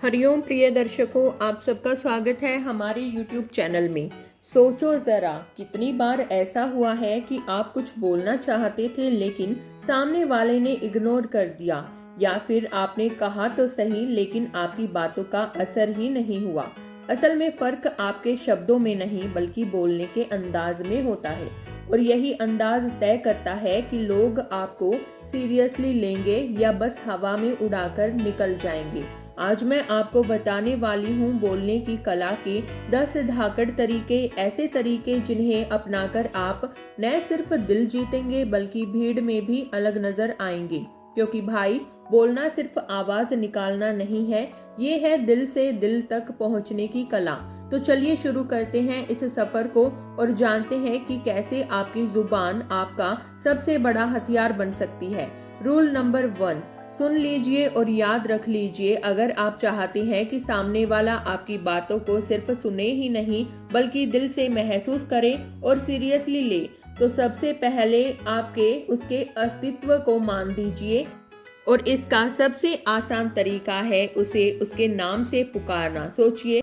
हरिओम प्रिय दर्शकों, आप सबका स्वागत है हमारे YouTube चैनल में। सोचो जरा, कितनी बार ऐसा हुआ है कि आप कुछ बोलना चाहते थे लेकिन सामने वाले ने इग्नोर कर दिया, या फिर आपने कहा तो सही लेकिन आपकी बातों का असर ही नहीं हुआ। असल में फर्क आपके शब्दों में नहीं बल्कि बोलने के अंदाज में होता है, और यही अंदाज तय करता है कि लोग आपको सीरियसली लेंगे या बस हवा में उड़ाकर निकल जाएंगे। आज मैं आपको बताने वाली हूँ बोलने की कला के 10 धाकड़ तरीके, ऐसे तरीके जिन्हें अपनाकर आप न सिर्फ दिल जीतेंगे बल्कि भीड़ में भी अलग नजर आएंगे। क्योंकि भाई, बोलना सिर्फ आवाज निकालना नहीं है, ये है दिल से दिल तक पहुँचने की कला। तो चलिए शुरू करते हैं इस सफर को और जानते हैं कि कैसे आपकी जुबान आपका सबसे बड़ा हथियार बन सकती है। रूल नंबर 1, सुन लीजिए और याद रख लीजिए। अगर आप चाहते हैं कि सामने वाला आपकी बातों को सिर्फ सुने ही नहीं बल्कि दिल से महसूस करे और सीरियसली ले, तो सबसे पहले आपके उसके अस्तित्व को मान दीजिए। और इसका सबसे आसान तरीका है उसे उसके नाम से पुकारना। सोचिए,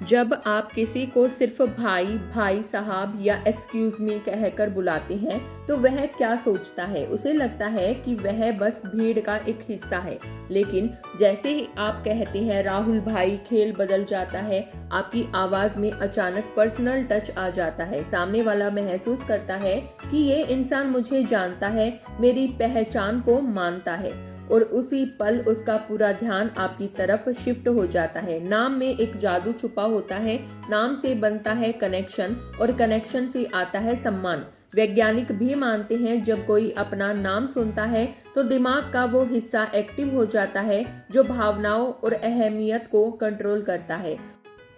जब आप किसी को सिर्फ भाई, भाई साहब या एक्सक्यूज मी कहकर बुलाते हैं तो वह क्या सोचता है? उसे लगता है कि वह बस भीड़ का एक हिस्सा है। लेकिन जैसे ही आप कहते हैं राहुल भाई, खेल बदल जाता है। आपकी आवाज में अचानक पर्सनल टच आ जाता है। सामने वाला महसूस करता है कि ये इंसान मुझे जानता है, मेरी पहचान को मानता है, और उसी पल उसका पूरा ध्यान आपकी तरफ शिफ्ट हो जाता है। नाम में एक जादू छुपा होता है। नाम से बनता है कनेक्शन और कनेक्शन से आता है सम्मान। वैज्ञानिक भी मानते हैं जब कोई अपना नाम सुनता है तो दिमाग का वो हिस्सा एक्टिव हो जाता है जो भावनाओं और अहमियत को कंट्रोल करता है।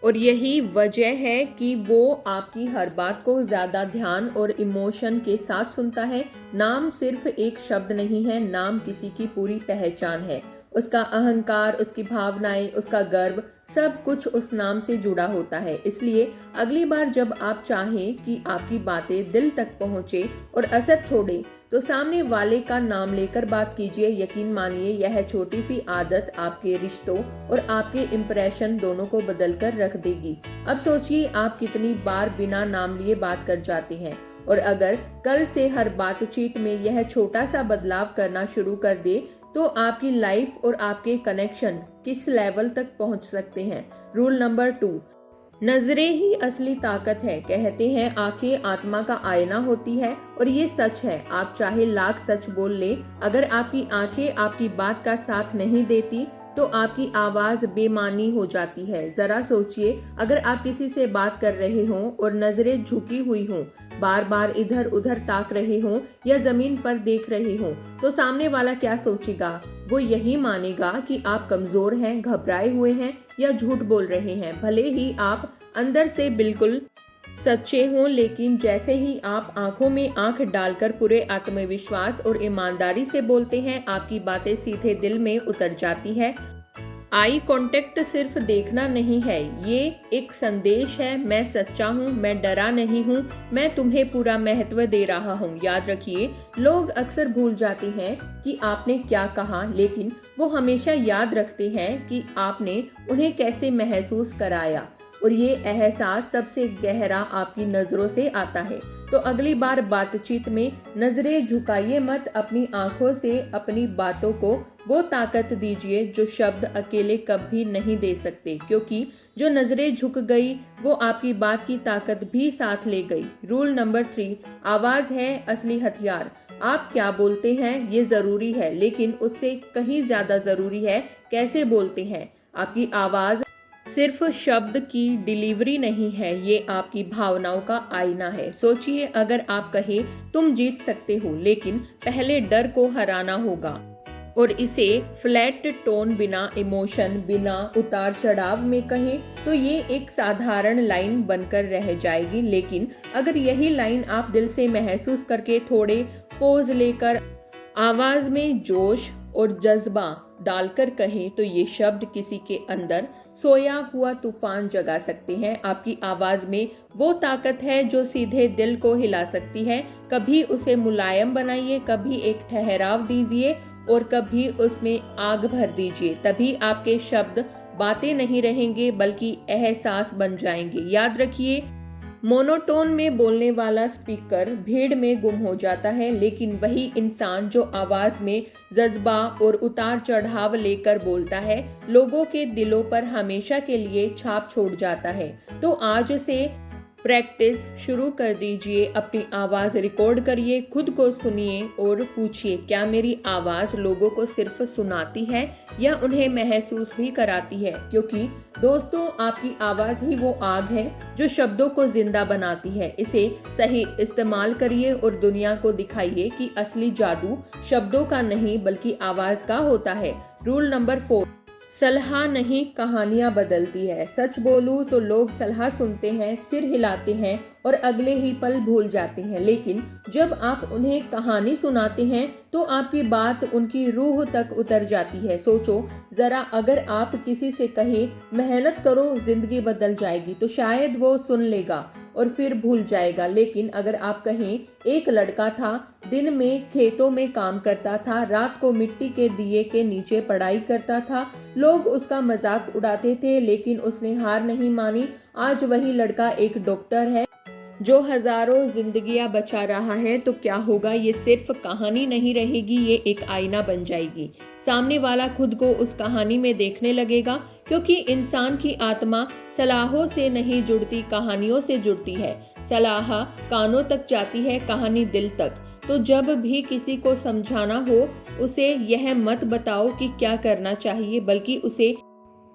और यही वजह है कि वो आपकी हर बात को ज्यादा ध्यान और इमोशन के साथ सुनता है। नाम सिर्फ एक शब्द नहीं है, नाम किसी की पूरी पहचान है। उसका अहंकार, उसकी भावनाएं, उसका गर्व, सब कुछ उस नाम से जुड़ा होता है। इसलिए अगली बार जब आप चाहें कि आपकी बातें दिल तक पहुंचे और असर छोड़े तो सामने वाले का नाम लेकर बात कीजिए। यकीन मानिए, यह छोटी सी आदत आपके रिश्तों और आपके इम्प्रेशन दोनों को बदल कर रख देगी। अब सोचिए, आप कितनी बार बिना नाम लिए बात कर जाते हैं, और अगर कल से हर बातचीत में यह छोटा सा बदलाव करना शुरू कर दे तो आपकी लाइफ और आपके कनेक्शन किस लेवल तक पहुंच सकते हैं। रूल नंबर 2, नजरें ही असली ताकत है। कहते हैं आंखें आत्मा का आईना होती है, और ये सच है। आप चाहे लाख सच बोल ले, अगर आपकी आंखें आपकी बात का साथ नहीं देती तो आपकी आवाज बेमानी हो जाती है। जरा सोचिए, अगर आप किसी से बात कर रहे हों और नजरें झुकी हुई हों, बार बार इधर उधर ताक रहे हों या जमीन पर देख रहे हों, तो सामने वाला क्या सोचेगा? वो यही मानेगा कि आप कमजोर हैं, घबराए हुए हैं या झूठ बोल रहे हैं। भले ही आप अंदर से बिल्कुल सच्चे हों, लेकिन जैसे ही आप आंखों में आंख डालकर पूरे आत्मविश्वास और ईमानदारी से बोलते हैं, आपकी बातें सीधे दिल में उतर जाती है। आई कांटेक्ट सिर्फ देखना नहीं है, ये एक संदेश है। मैं सच्चा हूँ, मैं डरा नहीं हूँ, मैं तुम्हें पूरा महत्व दे रहा हूँ। याद रखिए, लोग अक्सर भूल जाते हैं कि आपने क्या कहा, लेकिन वो हमेशा याद रखते हैं कि आपने उन्हें कैसे महसूस कराया। और ये एहसास सबसे गहरा आपकी नजरों से आता है। तो अगली बार बातचीत में नजरें झुकाइए मत, अपनी आंखों से अपनी बातों को वो ताकत दीजिए जो शब्द अकेले कभी नहीं दे सकते। क्योंकि जो नजरें झुक गई वो आपकी बात की ताकत भी साथ ले गई। रूल नंबर 3, आवाज है असली हथियार। आप क्या बोलते हैं ये जरूरी है, लेकिन उससे कहीं ज्यादा जरूरी है कैसे बोलते हैं। आपकी आवाज सिर्फ शब्द की डिलीवरी नहीं है, ये आपकी भावनाओं का आईना है। सोचिए, अगर आप कहें तुम जीत सकते हो लेकिन पहले डर को हराना होगा, और इसे फ्लैट टोन, बिना इमोशन, बिना उतार चढ़ाव में कहें, तो ये एक साधारण लाइन बनकर रह जाएगी। लेकिन अगर यही लाइन आप दिल से महसूस करके थोड़े पोज लेकर आवाज में जोश और जज्बा डालकर कहें, तो ये शब्द किसी के अंदर सोया हुआ तूफान जगा सकते हैं। आपकी आवाज में वो ताकत है जो सीधे दिल को हिला सकती है। कभी उसे मुलायम बनाइए, कभी एक ठहराव दीजिए और कभी उसमें आग भर दीजिए। तभी आपके शब्द बातें नहीं रहेंगे बल्कि एहसास बन जाएंगे। याद रखिए, मोनोटोन में बोलने वाला स्पीकर भीड़ में गुम हो जाता है, लेकिन वही इंसान जो आवाज में जज्बा और उतार चढ़ाव लेकर बोलता है, लोगों के दिलों पर हमेशा के लिए छाप छोड़ जाता है। तो आज से प्रैक्टिस शुरू कर दीजिए। अपनी आवाज़ रिकॉर्ड करिए, खुद को सुनिए और पूछिए, क्या मेरी आवाज़ लोगों को सिर्फ सुनाती है या उन्हें महसूस भी कराती है? क्योंकि दोस्तों, आपकी आवाज़ ही वो आग है जो शब्दों को जिंदा बनाती है। इसे सही इस्तेमाल करिए और दुनिया को दिखाइए कि असली जादू शब्दों का नहीं बल्कि आवाज़ का होता है। रूल नंबर 4, सलाह नहीं कहानियां बदलती है। सच बोलूं तो लोग सलाह सुनते हैं, सिर हिलाते हैं और अगले ही पल भूल जाते हैं, लेकिन जब आप उन्हें कहानी सुनाते हैं तो आपकी बात उनकी रूह तक उतर जाती है। सोचो जरा, अगर आप किसी से कहें मेहनत करो जिंदगी बदल जाएगी, तो शायद वो सुन लेगा और फिर भूल जाएगा। लेकिन अगर आप कहें एक लड़का था, दिन में खेतों में काम करता था, रात को मिट्टी के दिए के नीचे पढ़ाई करता था, लोग उसका मजाक उड़ाते थे लेकिन उसने हार नहीं मानी। आज वही लड़का एक डॉक्टर है जो हजारों जिंदगियां बचा रहा है। तो क्या होगा? ये सिर्फ कहानी नहीं रहेगी, ये एक आईना बन जाएगी। सामने वाला खुद को उस कहानी में देखने लगेगा, क्योंकि इंसान की आत्मा सलाहों से नहीं जुड़ती, कहानियों से जुड़ती है। सलाह कानों तक जाती है, कहानी दिल तक। तो जब भी किसी को समझाना हो, उसे यह मत बताओ कि क्या करना चाहिए, बल्कि उसे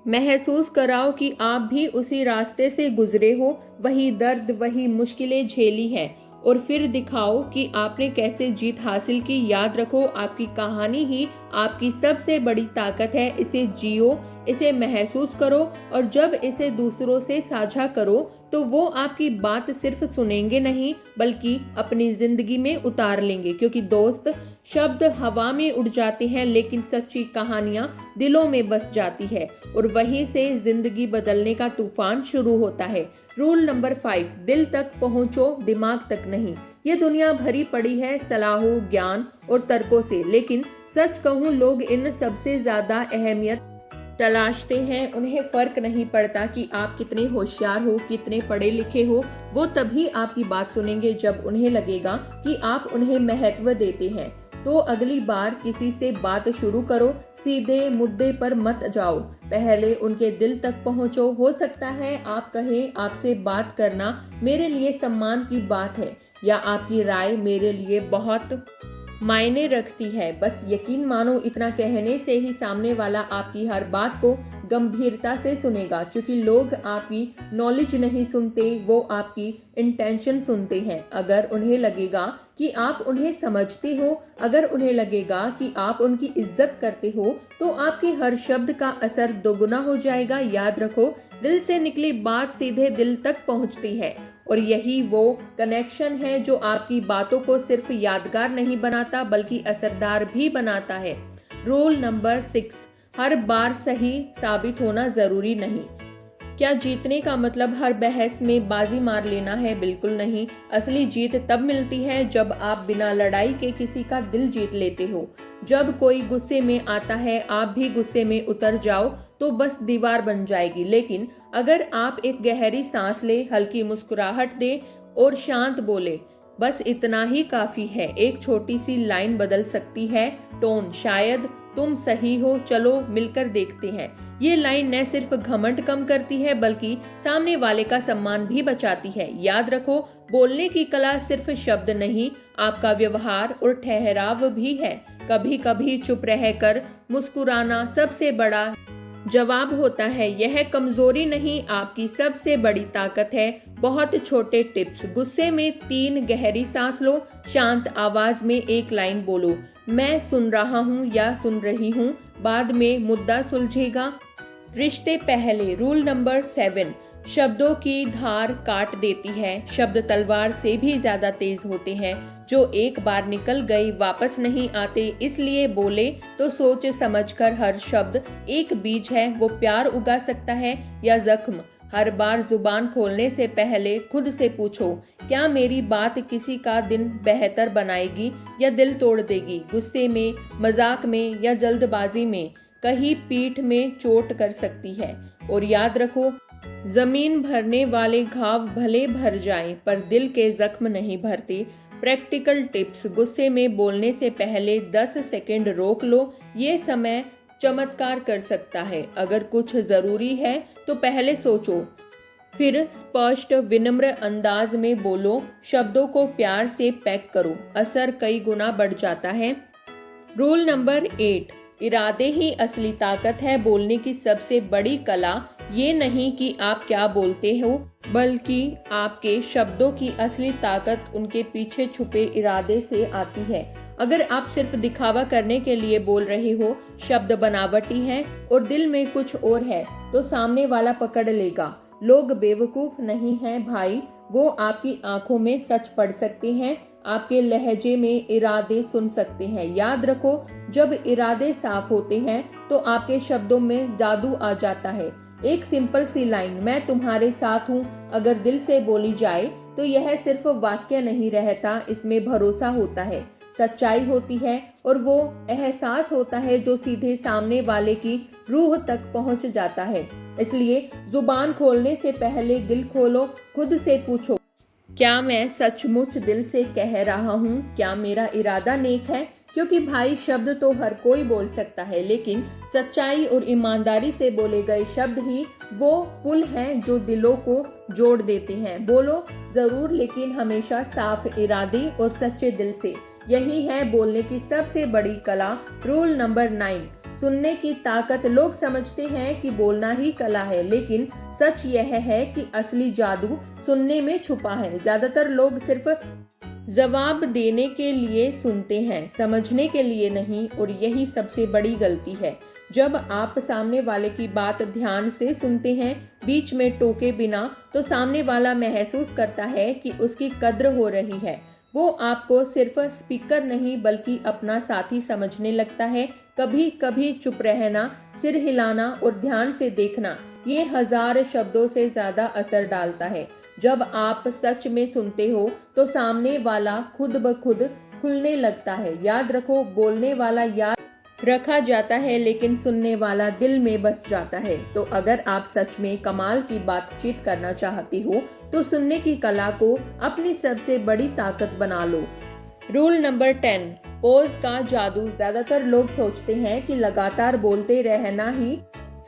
महसूस कराओ कि आप भी उसी रास्ते से गुजरे हो, वही दर्द, वही मुश्किलें झेली हैं, और फिर दिखाओ कि आपने कैसे जीत हासिल की। याद रखो, आपकी कहानी ही आपकी सबसे बड़ी ताकत है। इसे जियो, इसे महसूस करो, और जब इसे दूसरों से साझा करो तो वो आपकी बात सिर्फ सुनेंगे नहीं बल्कि अपनी जिंदगी में उतार लेंगे। क्योंकि दोस्त, शब्द हवा में उड़ जाते हैं लेकिन सच्ची कहानियां दिलों में बस जाती है, और वहीं से जिंदगी बदलने का तूफान शुरू होता है। रूल नंबर 5, दिल तक पहुंचो, दिमाग तक नहीं। ये दुनिया भरी पड़ी है सलाहों, ज्ञान और तर्कों से, लेकिन सच कहूं, लोग इन सबसे ज्यादा अहमियत तलाशते हैं। उन्हें फर्क नहीं पड़ता कि आप कितने होशियार हो, कितने पढ़े लिखे हो। वो तभी आपकी बात सुनेंगे जब उन्हें लगेगा कि आप उन्हें महत्व देते हैं। तो अगली बार किसी से बात शुरू करो, सीधे मुद्दे पर मत जाओ, पहले उनके दिल तक पहुंचो। हो सकता है आप कहें, आपसे बात करना मेरे लिए सम्मान की बात है, या आपकी राय मेरे लिए बहुत मायने रखती है। बस यकीन मानो, इतना कहने से ही सामने वाला आपकी हर बात को गंभीरता से सुनेगा। क्योंकि लोग आपकी नॉलेज नहीं सुनते, वो आपकी इंटेंशन सुनते हैं। अगर उन्हें लगेगा कि आप उन्हें समझते हो, अगर उन्हें लगेगा कि आप उनकी इज्जत करते हो, तो आपके हर शब्द का असर दोगुना हो जाएगा। याद रखो, दिल से निकली बात सीधे दिल तक पहुंचती है, और यही वो कनेक्शन है जो आपकी बातों को सिर्फ यादगार नहीं बनाता बल्कि असरदार भी बनाता है। रूल नंबर 6, हर बार सही साबित होना जरूरी नहीं। क्या जीतने का मतलब हर बहस में बाजी मार लेना है? बिल्कुल नहीं। असली जीत तब मिलती है जब आप बिना लड़ाई के किसी का दिल जीत लेते हो। जब कोई गुस्से में आता है, आप भी गुस्से में उतर जाओ तो बस दीवार बन जाएगी। लेकिन अगर आप एक गहरी सांस ले, हल्की मुस्कुराहट दे और शांत बोले, बस इतना ही काफी है। एक छोटी सी लाइन बदल सकती है टोन। शायद तुम सही हो, चलो मिलकर देखते हैं। ये लाइन न सिर्फ घमंड कम करती है बल्कि सामने वाले का सम्मान भी बचाती है। याद रखो, बोलने की कला सिर्फ शब्द नहीं, आपका व्यवहार और ठहराव भी है। कभी कभी चुप रहकर मुस्कुराना सबसे बड़ा जवाब होता है। यह कमजोरी नहीं, आपकी सबसे बड़ी ताकत है। बहुत छोटे टिप्स। गुस्से में 3 गहरी सांस लो, शांत आवाज में एक लाइन बोलो, मैं सुन रहा हूँ या सुन रही हूँ, बाद में मुद्दा सुलझेगा। रिश्ते पहले। रूल नंबर 7, शब्दों की धार काट देती है। शब्द तलवार से भी ज्यादा तेज होते हैं, जो एक बार निकल गए वापस नहीं आते। इसलिए बोले तो सोच समझकर। हर शब्द एक बीज है, वो प्यार उगा सकता है या जख्म। हर बार जुबान खोलने से पहले खुद से पूछो, क्या मेरी बात किसी का दिन बेहतर बनाएगी या दिल तोड़ देगी? गुस्से में, मजाक में या जल्दबाजी में? कहीं पीठ में चोट कर सकती है। और याद रखो, जमीन भरने वाले घाव भले भर जाएं पर दिल के जख्म नहीं भरते। प्रैक्टिकल टिप्स: गुस्से में बोलने से पहले 10 सेकंड रोक लो, ये समय चमत्कार कर सकता है। अगर कुछ जरूरी है तो पहले सोचो, फिर स्पष्ट विनम्र अंदाज में बोलो। शब्दों को प्यार से पैक करो, असर कई गुना बढ़ जाता है। रूल नंबर 8, इरादे ही असली ताकत है। बोलने की सबसे बड़ी कला ये नहीं कि आप क्या बोलते हो, बल्कि आपके शब्दों की असली ताकत उनके पीछे छुपे इरादे से आती है। अगर आप सिर्फ दिखावा करने के लिए बोल रहे हो, शब्द बनावटी हैं और दिल में कुछ और है, तो सामने वाला पकड़ लेगा। लोग बेवकूफ नहीं हैं भाई, वो आपकी आंखों में सच पढ़ सकते हैं, आपके लहजे में इरादे सुन सकते हैं। याद रखो, जब इरादे साफ होते हैं तो आपके शब्दों में जादू आ जाता है। एक सिंपल सी लाइन, मैं तुम्हारे साथ हूँ, अगर दिल से बोली जाए तो यह सिर्फ वाक्य नहीं रहता, इसमें भरोसा होता है, सच्चाई होती है और वो एहसास होता है जो सीधे सामने वाले की रूह तक पहुंच जाता है। इसलिए जुबान खोलने से पहले दिल खोलो, खुद से पूछो, क्या मैं सचमुच दिल से कह रहा हूँ? क्या मेरा इरादा नेक है? क्योंकि भाई, शब्द तो हर कोई बोल सकता है, लेकिन सच्चाई और ईमानदारी से बोले गए शब्द ही वो पुल हैं जो दिलों को जोड़ देते हैं। बोलो जरूर, लेकिन हमेशा साफ इरादे और सच्चे दिल से। यही है बोलने की सबसे बड़ी कला। रूल नंबर 9, सुनने की ताकत। लोग समझते हैं कि बोलना ही कला है, लेकिन सच यह है कि असली जादू सुनने में छुपा है। ज्यादातर लोग सिर्फ जवाब देने के लिए सुनते हैं, समझने के लिए नहीं, और यही सबसे बड़ी गलती है। जब आप सामने वाले की बात ध्यान से सुनते हैं, बीच में टोके बिना, तो सामने वाला महसूस करता है कि उसकी कद्र हो रही है। वो आपको सिर्फ स्पीकर नहीं बल्कि अपना साथी समझने लगता है। कभी कभी चुप रहना, सिर हिलाना और ध्यान से देखना, ये 1000 शब्दों से ज्यादा असर डालता है। जब आप सच में सुनते हो तो सामने वाला खुद ब खुद खुलने लगता है। याद रखो, बोलने वाला याद रखा जाता है, लेकिन सुनने वाला दिल में बस जाता है। तो अगर आप सच में कमाल की बातचीत करना चाहती हो तो सुनने की कला को अपनी सबसे बड़ी ताकत बना लो। रूल नंबर 10, पोज का जादू। ज्यादातर लोग सोचते हैं कि लगातार बोलते रहना ही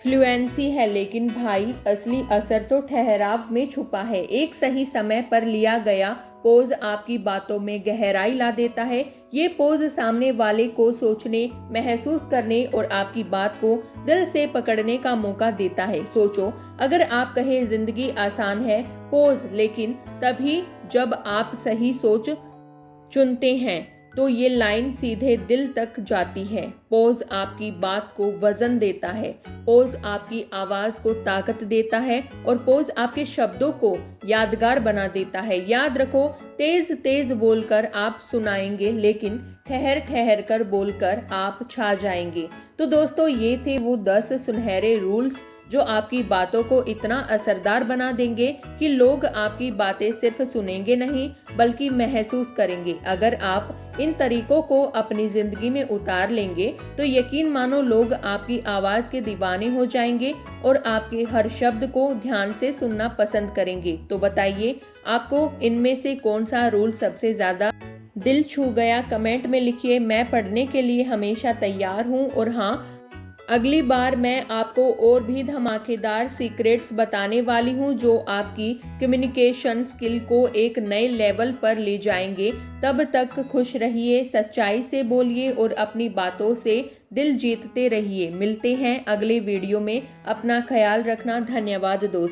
फ्लुएंसी है, लेकिन भाई, असली असर तो ठहराव में छुपा है। एक सही समय पर लिया गया पोज आपकी बातों में गहराई ला देता है। ये पोज सामने वाले को सोचने, महसूस करने और आपकी बात को दिल से पकड़ने का मौका देता है। सोचो, अगर आप कहें जिंदगी आसान है, पोज, लेकिन तभी जब आप सही सोच चुनते हैं तो ये लाइन सीधे दिल तक जाती है। पोज आपकी बात को वजन देता है, पोज आपकी आवाज को ताकत देता है और पोज आपके शब्दों को यादगार बना देता है। याद रखो, तेज तेज बोलकर आप सुनाएंगे, लेकिन ठहर ठहर कर बोलकर आप छा जाएंगे। तो दोस्तों, ये थे वो 10 सुनहरे रूल्स जो आपकी बातों को इतना असरदार बना देंगे कि लोग आपकी बातें सिर्फ सुनेंगे नहीं बल्कि महसूस करेंगे। अगर आप इन तरीकों को अपनी जिंदगी में उतार लेंगे तो यकीन मानो, लोग आपकी आवाज के दीवाने हो जाएंगे और आपके हर शब्द को ध्यान से सुनना पसंद करेंगे। तो बताइए, आपको इनमें से कौन सा रूल सबसे ज्यादा दिल छू गया? कमेंट में लिखिए, मैं पढ़ने के लिए हमेशा तैयार हूँ। और हाँ, अगली बार मैं आपको और भी धमाकेदार सीक्रेट्स बताने वाली हूँ जो आपकी कम्युनिकेशन स्किल को एक नए लेवल पर ले जाएंगे। तब तक खुश रहिए, सच्चाई से बोलिए और अपनी बातों से दिल जीतते रहिए। मिलते हैं अगले वीडियो में। अपना ख्याल रखना। धन्यवाद दोस्तों।